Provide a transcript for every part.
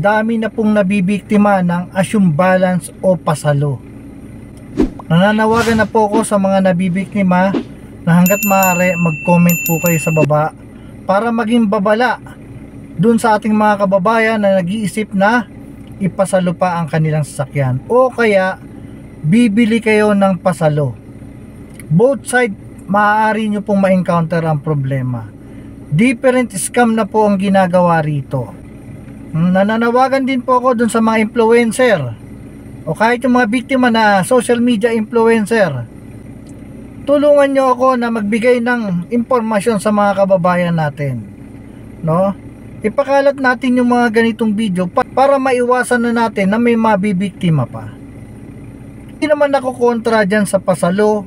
dami na pong nabibiktima ng assume balance o pasalo. Nananawagan na po ako sa mga nabibiktima na hanggat maaari mag-comment po kayo sa baba para maging babala dun sa ating mga kababayan na nag-iisip na ipasalo pa ang kanilang sasakyan o kaya bibili kayo ng pasalo. Both side maaari nyo pong ma-encounter ang problema. Different scam na po ang ginagawa rito. Nananawagan din po ako dun sa mga influencer o kahit yung mga biktima na social media influencer. Tulungan nyo ako na magbigay ng impormasyon sa mga kababayan natin, no? Ipakalat natin yung mga ganitong video para maiwasan na natin na may mabibiktima pa. Hindi naman ako kontra dyan sa pasalo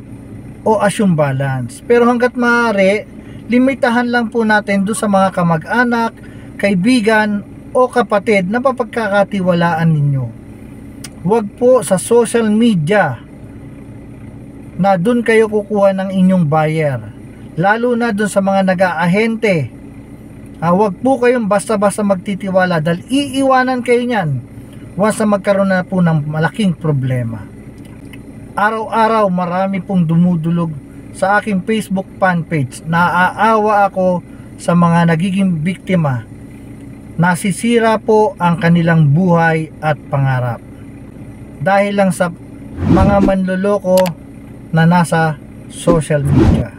o assume balance, pero hanggat maaari limitahan lang po natin doon sa mga kamag-anak, kaibigan o kapatid na mapagkakatiwalaan ninyo. Huwag po sa social media na doon kayo kukuha ng inyong buyer, lalo na doon sa mga nag-aahente. Huwag po kayong basta-basta magtitiwala dahil iiwanan kayo niyan once na magkaroon na po ng malaking problema. Araw-araw marami pong dumudulog sa aking Facebook fan page. Naaawa ako sa mga nagiging biktima. Nasisira po ang kanilang buhay at pangarap dahil lang sa mga manloloko na nasa social media.